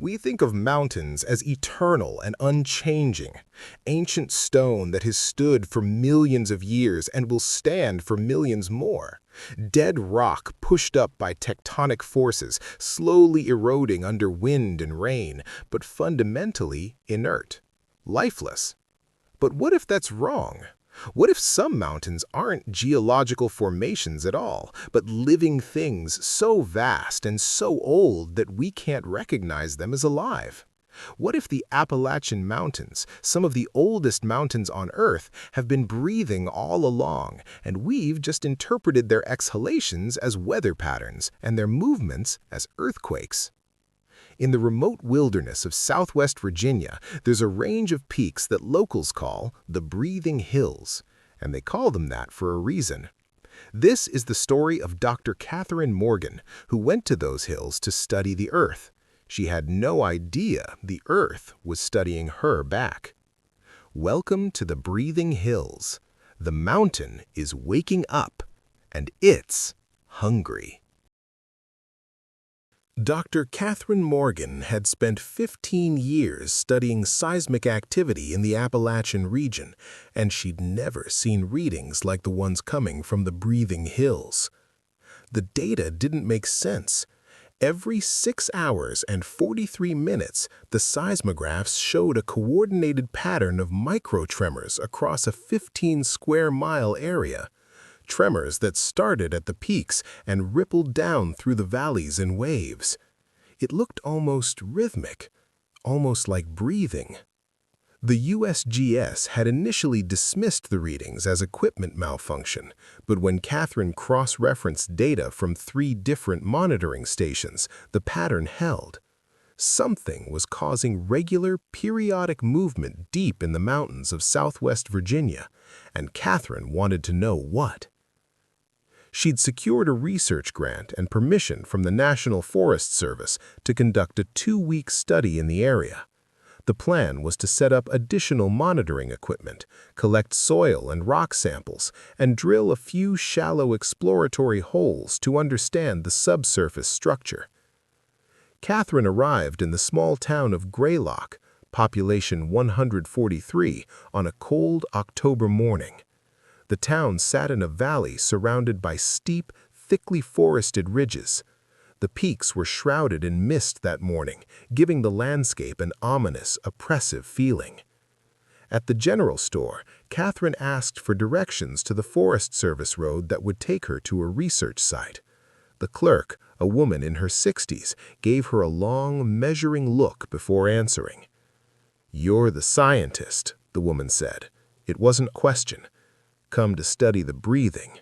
We think of mountains as eternal and unchanging, ancient stone that has stood for millions of years and will stand for millions more. Dead rock pushed up by tectonic forces, slowly eroding under wind and rain, but fundamentally inert, lifeless. But what if that's wrong? What if some mountains aren't geological formations at all, but living things so vast and so old that we can't recognize them as alive? What if the Appalachian Mountains, some of the oldest mountains on Earth, have been breathing all along, and we've just interpreted their exhalations as weather patterns and their movements as earthquakes? In the remote wilderness of southwest Virginia, there's a range of peaks that locals call the Breathing Hills, and they call them that for a reason. This is the story of Dr. Katherine Morgan, who went to those hills to study the Earth. She had no idea the Earth was studying her back. Welcome to the Breathing Hills. The mountain is waking up, and it's hungry. Dr. Katherine Morgan had spent 15 years studying seismic activity in the Appalachian region, and she'd never seen readings like the ones coming from the Breathing Hills. The data didn't make sense. Every 6 hours and 43 minutes, the seismographs showed a coordinated pattern of microtremors across a 15-square-mile area. Tremors that started at the peaks and rippled down through the valleys in waves. It looked almost rhythmic, almost like breathing. The USGS had initially dismissed the readings as equipment malfunction, but when Katherine cross-referenced data from 3 different monitoring stations, the pattern held. Something was causing regular, periodic movement deep in the mountains of southwest Virginia, and Katherine wanted to know what. She'd secured a research grant and permission from the National Forest Service to conduct a 2-week study in the area. The plan was to set up additional monitoring equipment, collect soil and rock samples, and drill a few shallow exploratory holes to understand the subsurface structure. Katherine arrived in the small town of Greylock, population 143, on a cold October morning. The town sat in a valley surrounded by steep, thickly forested ridges. The peaks were shrouded in mist that morning, giving the landscape an ominous, oppressive feeling. At the general store, Katherine asked for directions to the Forest Service road that would take her to a research site. The clerk, a woman in her 60s, gave her a long, measuring look before answering. "You're the scientist," the woman said. It wasn't a question. "Come to study the breathing."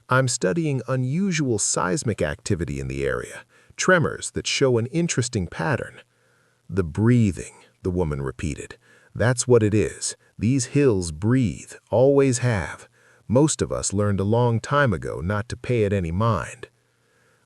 "I'm studying unusual seismic activity in the area, tremors that show an interesting pattern." "The breathing," the woman repeated. "That's what it is. These hills breathe, always have. Most of us learned a long time ago not to pay it any mind."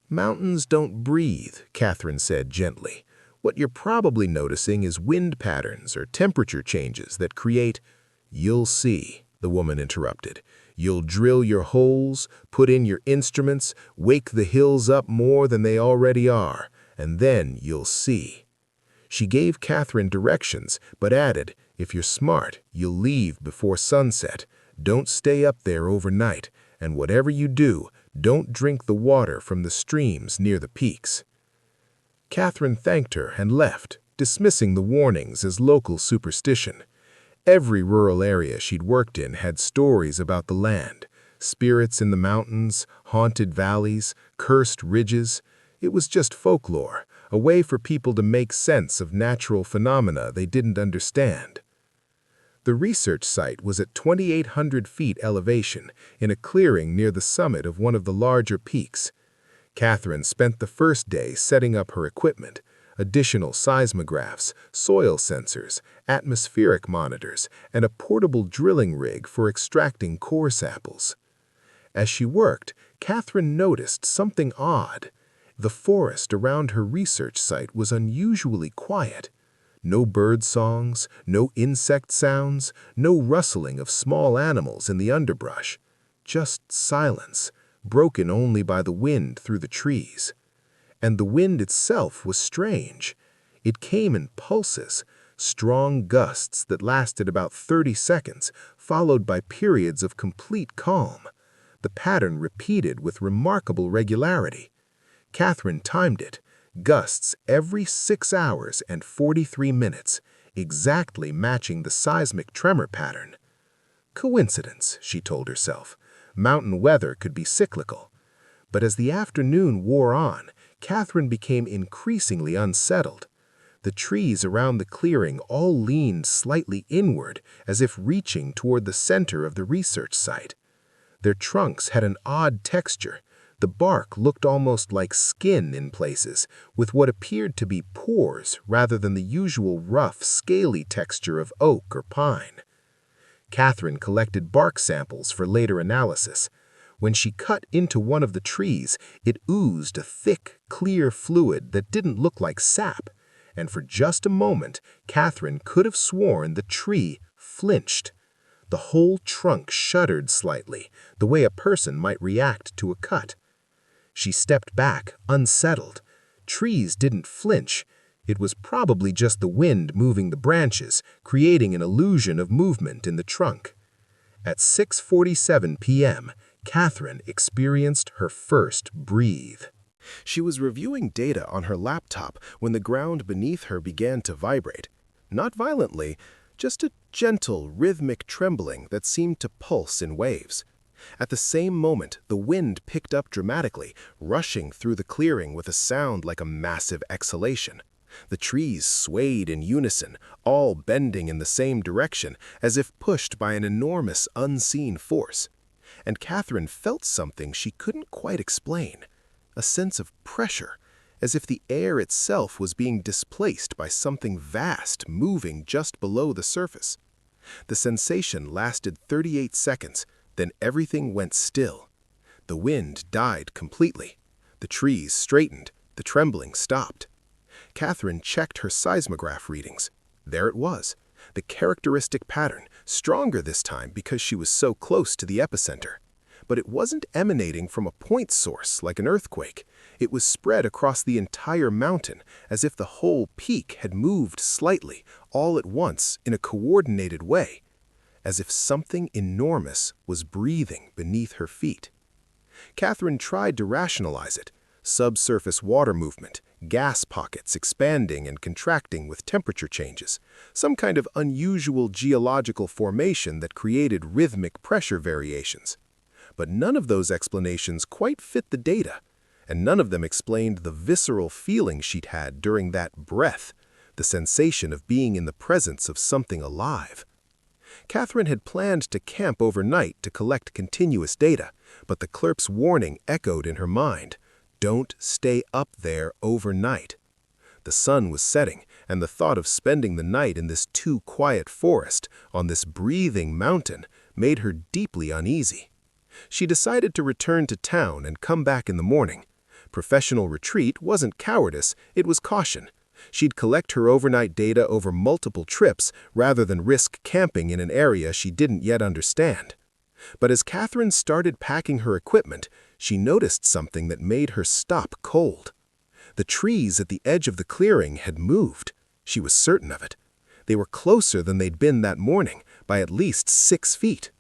"Mountains don't breathe," Katherine said gently. "What you're probably noticing is wind patterns or temperature changes that create—" "You'll see," the woman interrupted. "You'll drill your holes, put in your instruments, wake the hills up more than they already are, and then you'll see." She gave Katherine directions, but added, "If you're smart, you'll leave before sunset. Don't stay up there overnight, and whatever you do, don't drink the water from the streams near the peaks." Katherine thanked her and left, dismissing the warnings as local superstition. Every rural area she'd worked in had stories about the land, spirits in the mountains, haunted valleys, cursed ridges. It was just folklore, a way for people to make sense of natural phenomena they didn't understand. The research site was at 2,800 feet elevation, in a clearing near the summit of one of the larger peaks. Katherine spent the first day setting up her equipment, additional seismographs, soil sensors, atmospheric monitors, and a portable drilling rig for extracting core samples. As she worked, Katherine noticed something odd. The forest around her research site was unusually quiet. No bird songs, no insect sounds, no rustling of small animals in the underbrush. Just silence, broken only by the wind through the trees. And the wind itself was strange. It came in pulses, strong gusts that lasted about 30 seconds, followed by periods of complete calm. The pattern repeated with remarkable regularity. Katherine timed it, gusts every 6 hours and 43 minutes, exactly matching the seismic tremor pattern. Coincidence, she told herself. Mountain weather could be cyclical. But as the afternoon wore on, Katherine became increasingly unsettled. The trees around the clearing all leaned slightly inward, as if reaching toward the center of the research site. Their trunks had an odd texture. The bark looked almost like skin in places, with what appeared to be pores rather than the usual rough, scaly texture of oak or pine. Katherine collected bark samples for later analysis. When she cut into one of the trees, it oozed a thick, clear fluid that didn't look like sap, and for just a moment, Katherine could have sworn the tree flinched. The whole trunk shuddered slightly, the way a person might react to a cut. She stepped back, unsettled. Trees didn't flinch. It was probably just the wind moving the branches, creating an illusion of movement in the trunk. At 6:47 p.m., Katherine experienced her first breathe. She was reviewing data on her laptop when the ground beneath her began to vibrate. Not violently, just a gentle, rhythmic trembling that seemed to pulse in waves. At the same moment, the wind picked up dramatically, rushing through the clearing with a sound like a massive exhalation. The trees swayed in unison, all bending in the same direction, as if pushed by an enormous, unseen force. And Katherine felt something she couldn't quite explain, a sense of pressure, as if the air itself was being displaced by something vast moving just below the surface. The sensation lasted 38 seconds, then everything went still. The wind died completely. The trees straightened. The trembling stopped. Katherine checked her seismograph readings. There it was, the characteristic pattern, stronger this time because she was so close to the epicenter. But it wasn't emanating from a point source like an earthquake. It was spread across the entire mountain, as if the whole peak had moved slightly, all at once, in a coordinated way, as if something enormous was breathing beneath her feet. Katherine tried to rationalize it. Subsurface water movement, gas pockets expanding and contracting with temperature changes, some kind of unusual geological formation that created rhythmic pressure variations. But none of those explanations quite fit the data, and none of them explained the visceral feeling she'd had during that breath, the sensation of being in the presence of something alive. Katherine had planned to camp overnight to collect continuous data, but the clerk's warning echoed in her mind. Don't stay up there overnight. The sun was setting, and the thought of spending the night in this too quiet forest, on this breathing mountain, made her deeply uneasy. She decided to return to town and come back in the morning. Professional retreat wasn't cowardice, it was caution. She'd collect her overnight data over multiple trips rather than risk camping in an area she didn't yet understand. But as Katherine started packing her equipment, she noticed something that made her stop cold. The trees at the edge of the clearing had moved. She was certain of it. They were closer than they'd been that morning, by at least 6 feet.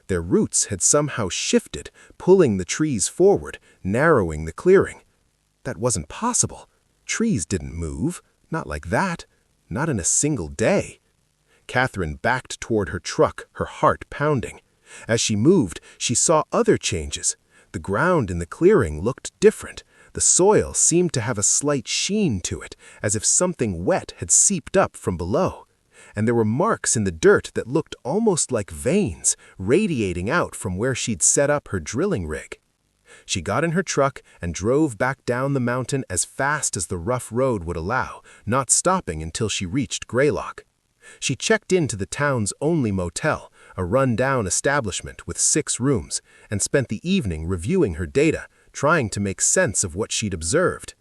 Their roots had somehow shifted, pulling the trees forward, narrowing the clearing. That wasn't possible. Trees didn't move. Not like that. Not in a single day. Katherine backed toward her truck, her heart pounding. As she moved, she saw other changes. The ground in the clearing looked different. The soil seemed to have a slight sheen to it, as if something wet had seeped up from below. And there were marks in the dirt that looked almost like veins, radiating out from where she'd set up her drilling rig. She got in her truck and drove back down the mountain as fast as the rough road would allow, not stopping until she reached Greylock. She checked into the town's only motel, a run-down establishment with 6 rooms, and spent the evening reviewing her data, trying to make sense of what she'd observed.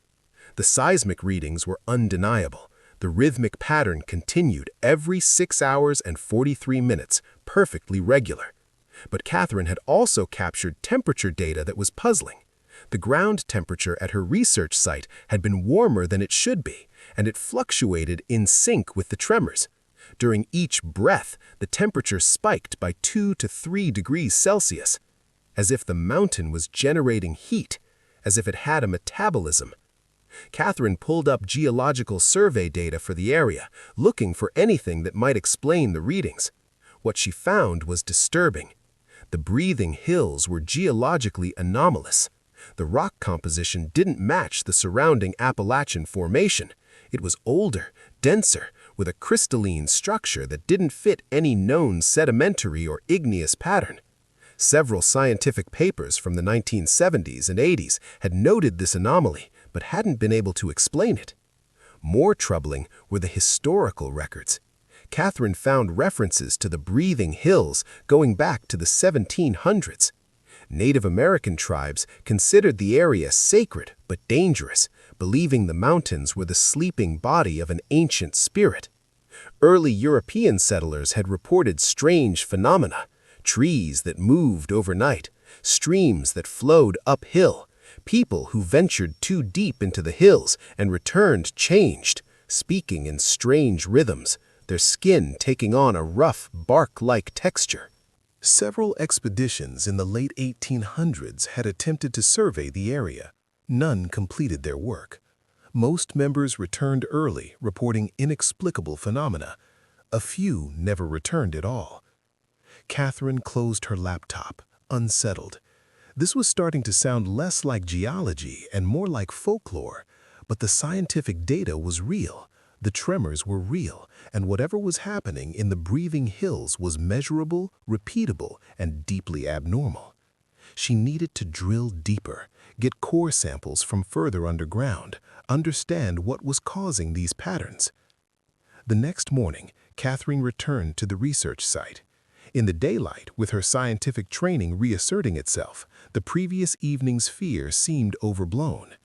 The seismic readings were undeniable. The rhythmic pattern continued every 6 hours and 43 minutes, perfectly regular. But Katherine had also captured temperature data that was puzzling. The ground temperature at her research site had been warmer than it should be, and it fluctuated in sync with the tremors. During each breath, the temperature spiked by 2 to 3 degrees Celsius, as if the mountain was generating heat, as if it had a metabolism. Katherine pulled up geological survey data for the area, looking for anything that might explain the readings. What she found was disturbing. The breathing hills were geologically anomalous. The rock composition didn't match the surrounding Appalachian formation. It was older, denser, with a crystalline structure that didn't fit any known sedimentary or igneous pattern. Several scientific papers from the 1970s and 80s had noted this anomaly, but hadn't been able to explain it. More troubling were the historical records. Katherine found references to the breathing hills going back to the 1700s. Native American tribes considered the area sacred but dangerous, believing the mountains were the sleeping body of an ancient spirit. Early European settlers had reported strange phenomena: trees that moved overnight, streams that flowed uphill, people who ventured too deep into the hills and returned changed, speaking in strange rhythms, their skin taking on a rough, bark-like texture. Several expeditions in the late 1800s had attempted to survey the area. None completed their work. Most members returned early, reporting inexplicable phenomena. A few never returned at all. Katherine closed her laptop, unsettled. This was starting to sound less like geology and more like folklore, but the scientific data was real. The tremors were real, and whatever was happening in the breathing hills was measurable, repeatable, and deeply abnormal. She needed to drill deeper, get core samples from further underground, understand what was causing these patterns. The next morning, Katherine returned to the research site. In the daylight, with her scientific training reasserting itself, the previous evening's fear seemed overblown.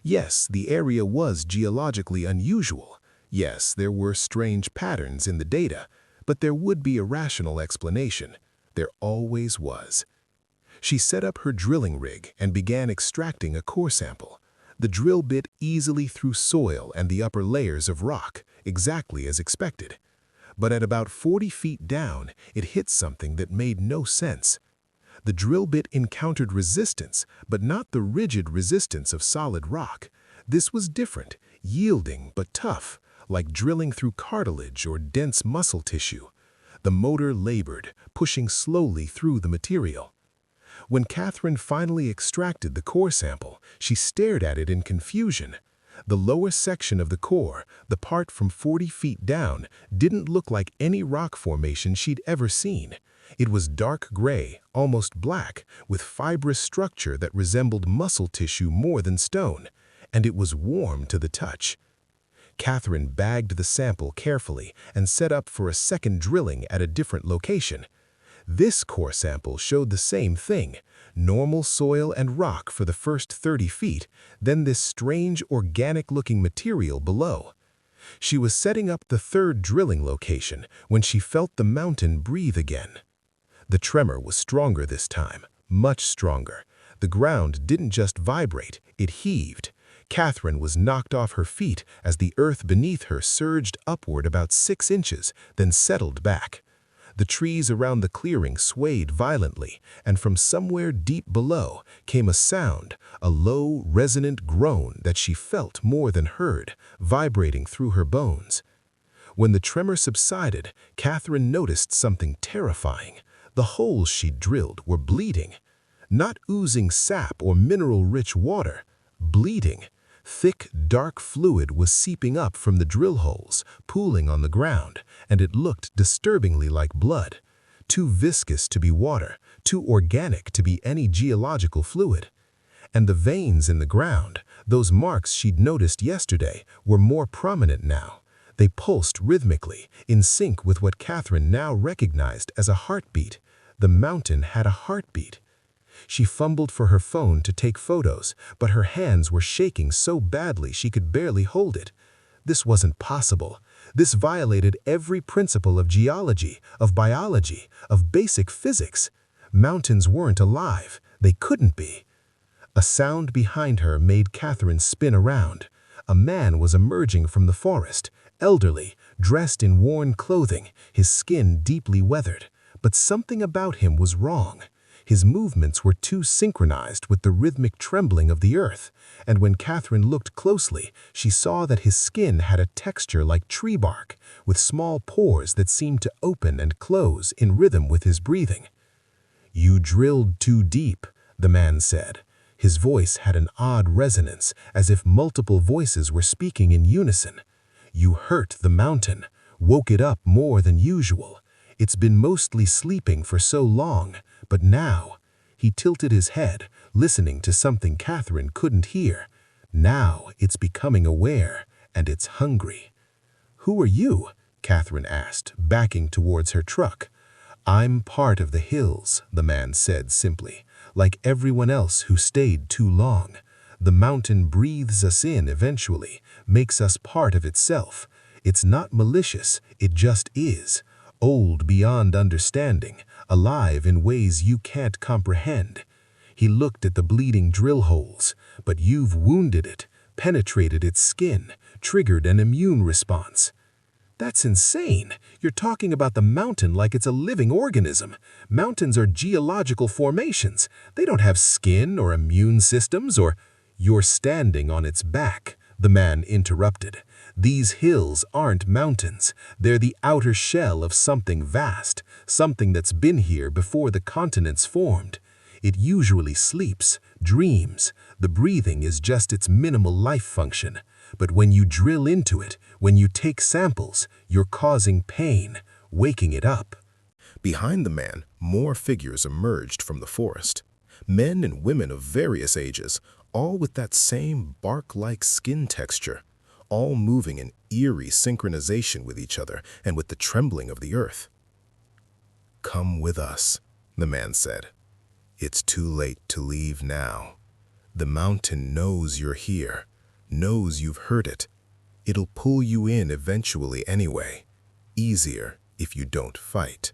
Yes, the area was geologically unusual. Yes, there were strange patterns in the data, but there would be a rational explanation. There always was. She set up her drilling rig and began extracting a core sample. The drill bit easily through soil and the upper layers of rock, exactly as expected. But at about 40 feet down, it hit something that made no sense. The drill bit encountered resistance, but not the rigid resistance of solid rock. This was different, yielding but tough, like drilling through cartilage or dense muscle tissue. The motor labored, pushing slowly through the material. When Katherine finally extracted the core sample, she stared at it in confusion. The lower section of the core, the part from 40 feet down, didn't look like any rock formation she'd ever seen. It was dark gray, almost black, with fibrous structure that resembled muscle tissue more than stone, and it was warm to the touch. Katherine bagged the sample carefully and set up for a second drilling at a different location. This core sample showed the same thing: normal soil and rock for the first 30 feet, then this strange organic-looking material below. She was setting up the third drilling location when she felt the mountain breathe again. The tremor was stronger this time, much stronger. The ground didn't just vibrate, it heaved. Katherine was knocked off her feet as the earth beneath her surged upward about 6 inches, then settled back. The trees around the clearing swayed violently, and from somewhere deep below came a sound, a low, resonant groan that she felt more than heard, vibrating through her bones. When the tremor subsided, Katherine noticed something terrifying. The holes she'd drilled were bleeding. Not oozing sap or mineral-rich water, bleeding. Thick, dark fluid was seeping up from the drill holes, pooling on the ground, and it looked disturbingly like blood. Too viscous to be water, too organic to be any geological fluid. And the veins in the ground, those marks she'd noticed yesterday, were more prominent now. They pulsed rhythmically, in sync with what Katherine now recognized as a heartbeat. The mountain had a heartbeat. She fumbled for her phone to take photos, but her hands were shaking so badly she could barely hold it. This wasn't possible. This violated every principle of geology, of biology, of basic physics. Mountains weren't alive. They couldn't be. A sound behind her made Katherine spin around. A man was emerging from the forest, elderly, dressed in worn clothing, his skin deeply weathered. But something about him was wrong. His movements were too synchronized with the rhythmic trembling of the earth, and when Katherine looked closely, she saw that his skin had a texture like tree bark, with small pores that seemed to open and close in rhythm with his breathing. "You drilled too deep," the man said. His voice had an odd resonance, as if multiple voices were speaking in unison. "You hurt the mountain, woke it up more than usual. It's been mostly sleeping for so long, but now—" He tilted his head, listening to something Katherine couldn't hear. "Now it's becoming aware, and it's hungry." "Who are you?" Katherine asked, backing towards her truck. "I'm part of the hills," the man said simply. "Like everyone else who stayed too long. The mountain breathes us in eventually, makes us part of itself. It's not malicious, it just is. Old beyond understanding, alive in ways you can't comprehend." He looked at the bleeding drill holes. "But you've wounded it, penetrated its skin, triggered an immune response." "That's insane. You're talking about the mountain like it's a living organism. Mountains are geological formations. They don't have skin or immune systems or—" "You're standing on its back," the man interrupted. "These hills aren't mountains. They're the outer shell of something vast, something that's been here before the continents formed. It usually sleeps, dreams. The breathing is just its minimal life function. But when you drill into it, when you take samples, you're causing pain, waking it up." Behind the man, more figures emerged from the forest. Men and women of various ages, all with that same bark-like skin texture, all moving in eerie synchronization with each other and with the trembling of the earth. "Come with us," the man said. "It's too late to leave now. The mountain knows you're here, knows you've heard it. It'll pull you in eventually anyway. Easier if you don't fight."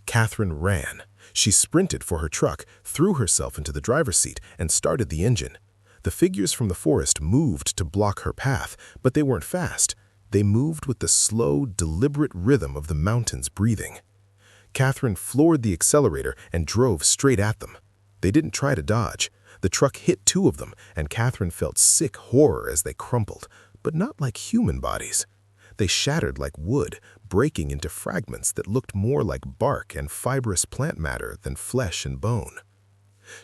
Katherine ran. She sprinted for her truck, threw herself into the driver's seat, and started the engine. The figures from the forest moved to block her path, but they weren't fast. They moved with the slow, deliberate rhythm of the mountain's breathing. Katherine floored the accelerator and drove straight at them. They didn't try to dodge. The truck hit two of them, and Katherine felt sick horror as they crumpled, but not like human bodies. They shattered like wood, breaking into fragments that looked more like bark and fibrous plant matter than flesh and bone.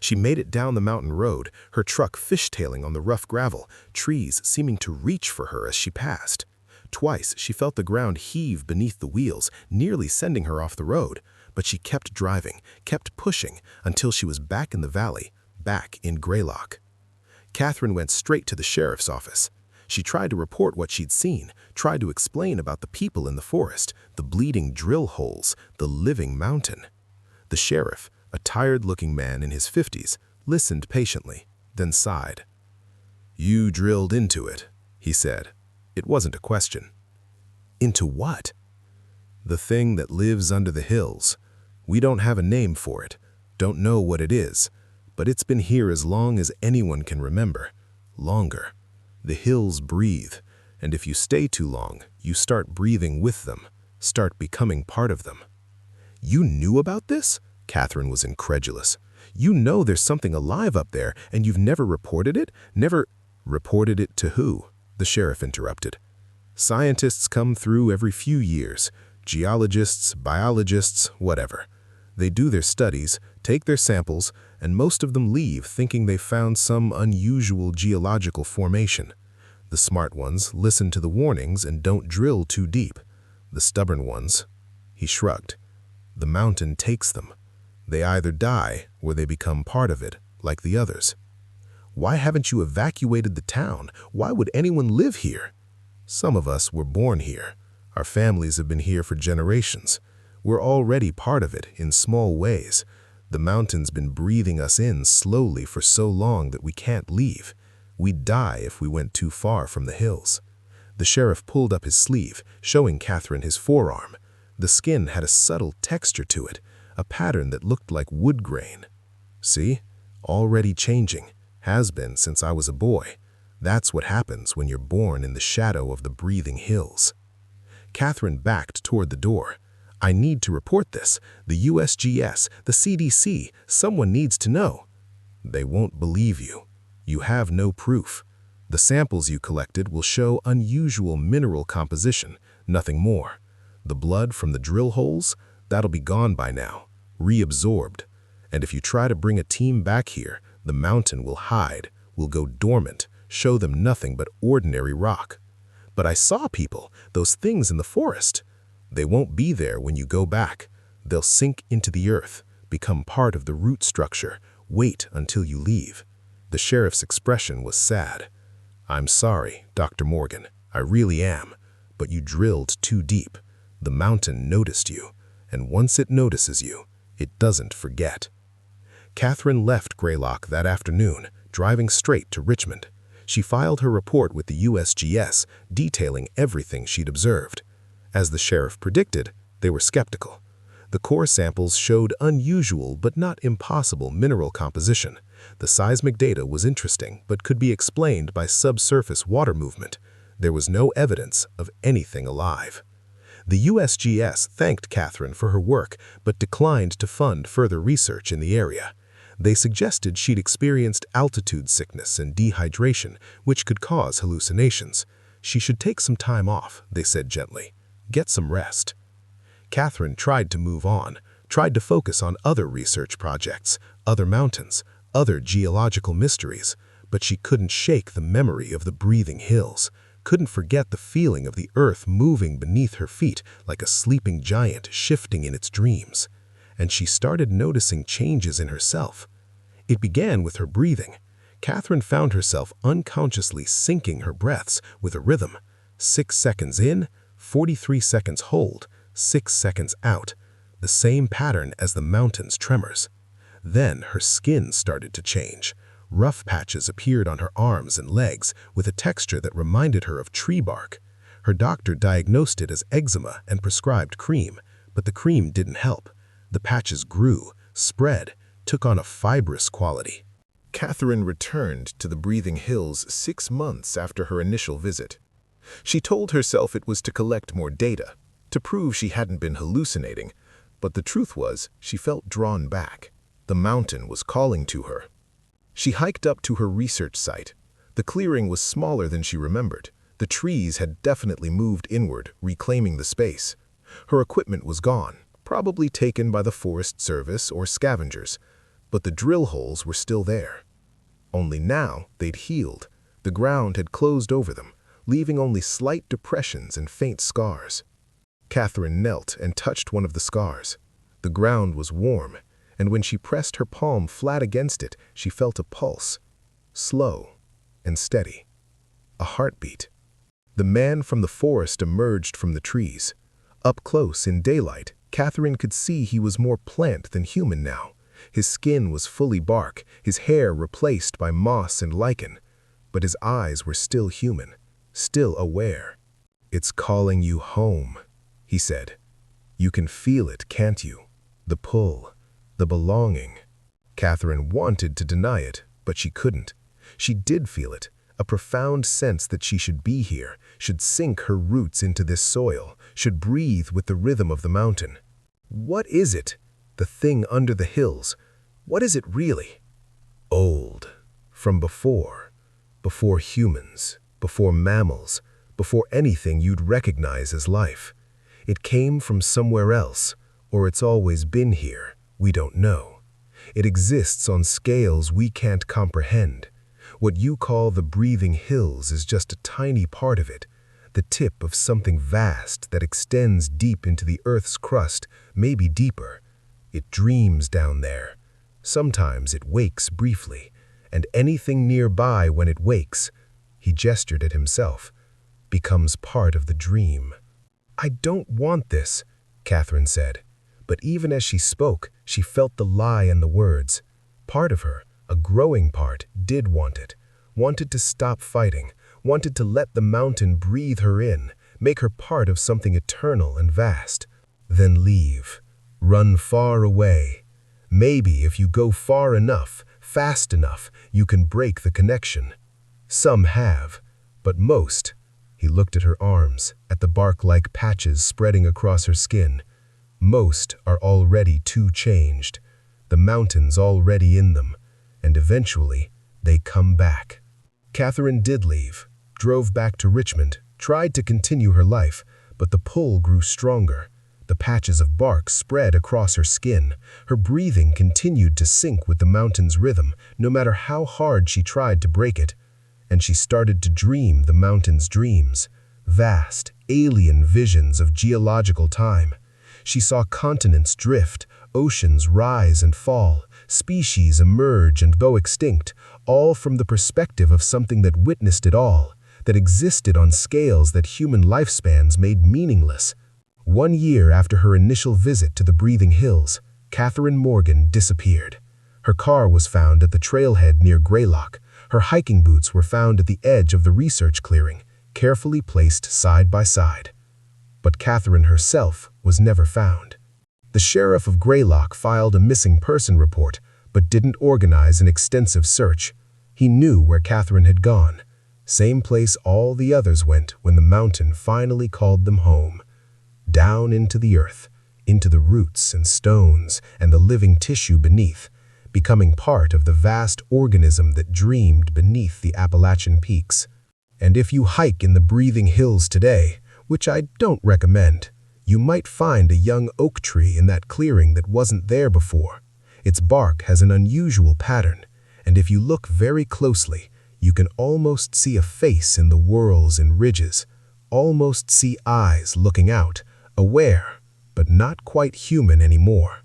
She made it down the mountain road, her truck fishtailing on the rough gravel, trees seeming to reach for her as she passed. Twice she felt the ground heave beneath the wheels, nearly sending her off the road, but she kept driving, kept pushing, until she was back in the valley, back in Greylock. Katherine went straight to the sheriff's office. She tried to report what she'd seen, tried to explain about the people in the forest, the bleeding drill holes, the living mountain. The sheriff, a tired-looking man in his 50s, listened patiently, then sighed. "You drilled into it," he said. It wasn't a question. "Into what?" "The thing that lives under the hills. We don't have a name for it, don't know what it is, but it's been here as long as anyone can remember. Longer. The hills breathe, and if you stay too long, you start breathing with them, start becoming part of them." "You knew about this?" Katherine was incredulous. "You know there's something alive up there, and you've never reported it? Never—" "Reported it to who?" the sheriff interrupted. "Scientists come through every few years. Geologists, biologists, whatever. They do their studies, take their samples, and most of them leave thinking they found some unusual geological formation. The smart ones listen to the warnings and don't drill too deep. The stubborn ones—" He shrugged. "The mountain takes them. They either die or they become part of it, like the others." "Why haven't you evacuated the town? Why would anyone live here?" "Some of us were born here. Our families have been here for generations. We're already part of it in small ways. The mountain's been breathing us in slowly for so long that we can't leave. We'd die if we went too far from the hills." The sheriff pulled up his sleeve, showing Katherine his forearm. The skin had a subtle texture to it, a pattern that looked like wood grain. "See? Already changing. Has been since I was a boy. That's what happens when you're born in the shadow of the breathing hills. Katherine backed toward the door. I need to report this. The USGS, the CDC, someone needs to know. They won't believe you. You have no proof. The samples you collected will show unusual mineral composition, nothing more. The blood from the drill holes, that'll be gone by now, reabsorbed. And if you try to bring a team back here, the mountain will hide, will go dormant, show them nothing but ordinary rock. But I saw people, those things in the forest. They won't be there when you go back. They'll sink into the earth, become part of the root structure. Wait until you leave. The sheriff's expression was sad. I'm sorry, Dr. Morgan, I really am, but you drilled too deep. The mountain noticed you, and once it notices you, it doesn't forget. Katherine left Greylock that afternoon, driving straight to Richmond. She filed her report with the USGS, detailing everything she'd observed. As the sheriff predicted, they were skeptical. The core samples showed unusual but not impossible mineral composition. The seismic data was interesting but could be explained by subsurface water movement. There was no evidence of anything alive. The USGS thanked Katherine for her work but declined to fund further research in the area. They suggested she'd experienced altitude sickness and dehydration, which could cause hallucinations. She should take some time off, they said gently. Get some rest. Katherine tried to move on, tried to focus on other research projects, other mountains, other geological mysteries, but she couldn't shake the memory of the breathing hills, couldn't forget the feeling of the earth moving beneath her feet like a sleeping giant shifting in its dreams. And she started noticing changes in herself. It began with her breathing. Katherine found herself unconsciously syncing her breaths with a rhythm. 6 seconds in, 43 seconds hold, 6 seconds out, the same pattern as the mountain's tremors. Then her skin started to change. Rough patches appeared on her arms and legs with a texture that reminded her of tree bark. Her doctor diagnosed it as eczema and prescribed cream, but the cream didn't help. The patches grew, spread, took on a fibrous quality. Katherine returned to the breathing hills 6 months after her initial visit. She told herself it was to collect more data, to prove she hadn't been hallucinating, but the truth was she felt drawn back. The mountain was calling to her. She hiked up to her research site. The clearing was smaller than she remembered. The trees had definitely moved inward, reclaiming the space. Her equipment was gone, probably taken by the Forest Service or scavengers, but the drill holes were still there. Only now they'd healed. The ground had closed over them, leaving only slight depressions and faint scars. Katherine knelt and touched one of the scars. The ground was warm, and when she pressed her palm flat against it, she felt a pulse, slow and steady. A heartbeat. The man from the forest emerged from the trees. Up close in daylight, Katherine could see he was more plant than human now. His skin was fully bark, his hair replaced by moss and lichen, but his eyes were still human, still aware. "It's calling you home," he said. "You can feel it, can't you? The pull, the belonging." Katherine wanted to deny it, but she couldn't. She did feel it, a profound sense that she should be here, should sink her roots into this soil, should breathe with the rhythm of the mountain. What is it? The thing under the hills? What is it really? Old. From before. Before humans. Before mammals. Before anything you'd recognize as life. It came from somewhere else, or it's always been here. We don't know. It exists on scales we can't comprehend. What you call the breathing hills is just a tiny part of it, the tip of something vast that extends deep into the Earth's crust, maybe deeper. It dreams down there. Sometimes it wakes briefly, and anything nearby when it wakes, he gestured at himself, becomes part of the dream. "I don't want this," Katherine said. But even as she spoke, she felt the lie in the words. Part of her, a growing part, did want it. Wanted to stop fighting. Wanted to let the mountain breathe her in, make her part of something eternal and vast. Then leave. Run far away. Maybe if you go far enough, fast enough, you can break the connection. Some have, but most— he looked at her arms, at the bark-like patches spreading across her skin. Most are already too changed, the mountains already in them, and eventually they come back. Katherine did leave, drove back to Richmond, tried to continue her life, but the pull grew stronger. The patches of bark spread across her skin. Her breathing continued to sync with the mountain's rhythm, no matter how hard she tried to break it. And she started to dream the mountain's dreams, vast, alien visions of geological time. She saw continents drift, oceans rise and fall, species emerge and go extinct, all from the perspective of something that witnessed it all, that existed on scales that human lifespans made meaningless. 1 year after her initial visit to the Breathing Hills, Katherine Morgan disappeared. Her car was found at the trailhead near Greylock. Her hiking boots were found at the edge of the research clearing, carefully placed side by side. But Katherine herself was never found. The sheriff of Greylock filed a missing person report, but didn't organize an extensive search. He knew where Katherine had gone. Same place all the others went when the mountain finally called them home. Down into the earth, into the roots and stones and the living tissue beneath, becoming part of the vast organism that dreamed beneath the Appalachian peaks. And if you hike in the Breathing Hills today, which I don't recommend, you might find a young oak tree in that clearing that wasn't there before. Its bark has an unusual pattern, and if you look very closely, you can almost see a face in the whorls and ridges, almost see eyes looking out, aware, but not quite human anymore.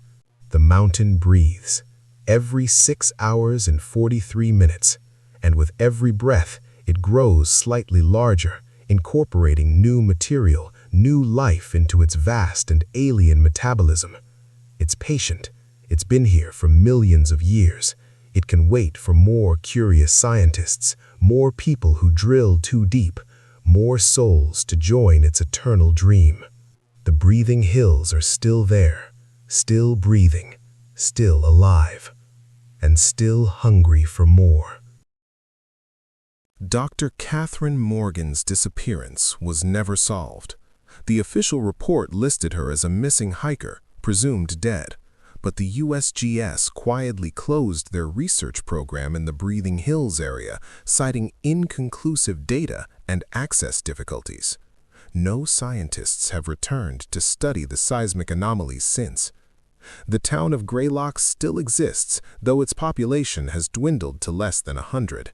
The mountain breathes, every 6 hours and 43 minutes, and with every breath, it grows slightly larger, incorporating new material, new life into its vast and alien metabolism. It's patient. It's been here for millions of years. It can wait for more curious scientists, more people who drill too deep, more souls to join its eternal dream. The Breathing Hills are still there, still breathing, still alive, and still hungry for more. Dr. Katherine Morgan's disappearance was never solved. The official report listed her as a missing hiker, presumed dead, but the USGS quietly closed their research program in the Breathing Hills area, citing inconclusive data and access difficulties. No scientists have returned to study the seismic anomalies since. The town of Greylock still exists, though its population has dwindled to less than 100.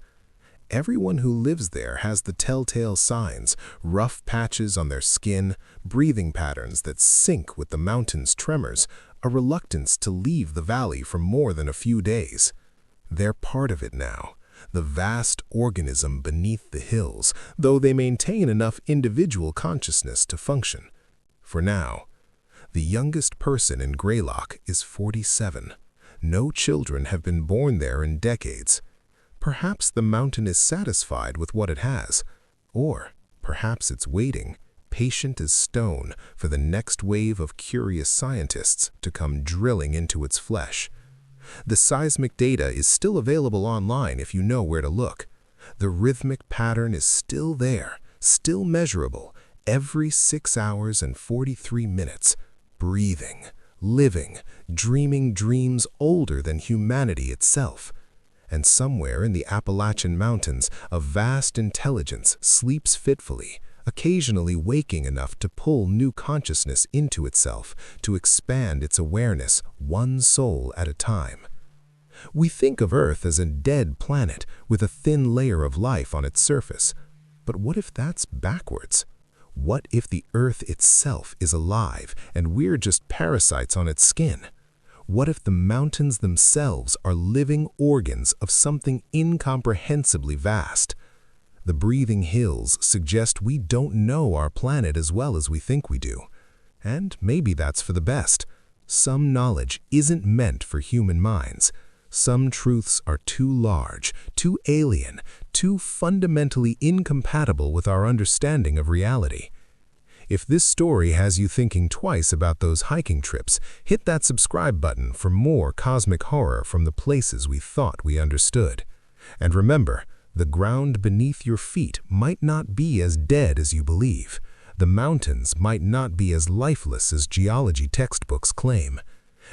Everyone who lives there has the telltale signs, rough patches on their skin, breathing patterns that sync with the mountain's tremors, a reluctance to leave the valley for more than a few days. They're part of it now, the vast organism beneath the hills, though they maintain enough individual consciousness to function. For now, the youngest person in Greylock is 47. No children have been born there in decades. Perhaps the mountain is satisfied with what it has, or perhaps it's waiting, patient as stone, for the next wave of curious scientists to come drilling into its flesh. The seismic data is still available online if you know where to look. The rhythmic pattern is still there, still measurable, every 6 hours and 43 minutes, breathing, living, dreaming dreams older than humanity itself. And somewhere in the Appalachian Mountains, a vast intelligence sleeps fitfully, occasionally waking enough to pull new consciousness into itself, to expand its awareness one soul at a time. We think of Earth as a dead planet with a thin layer of life on its surface. But what if that's backwards? What if the Earth itself is alive and we're just parasites on its skin? What if the mountains themselves are living organs of something incomprehensibly vast? The Breathing Hills suggest we don't know our planet as well as we think we do. And maybe that's for the best. Some knowledge isn't meant for human minds. Some truths are too large, too alien, too fundamentally incompatible with our understanding of reality. If this story has you thinking twice about those hiking trips, hit that subscribe button for more cosmic horror from the places we thought we understood. And remember, The ground beneath your feet might not be as dead as you believe. The mountains might not be as lifeless as geology textbooks claim.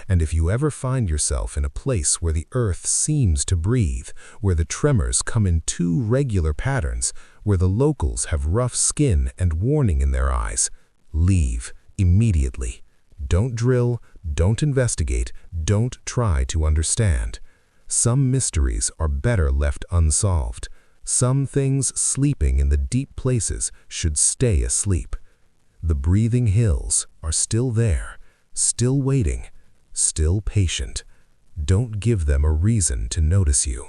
And if you ever find yourself in a place where the earth seems to breathe, where the tremors come in too regular patterns, where the locals have rough skin and warning in their eyes, leave immediately. Don't drill, don't investigate, don't try to understand. Some mysteries are better left unsolved. Some things sleeping in the deep places should stay asleep. The breathing hills are still there, still waiting, still patient. Don't give them a reason to notice you.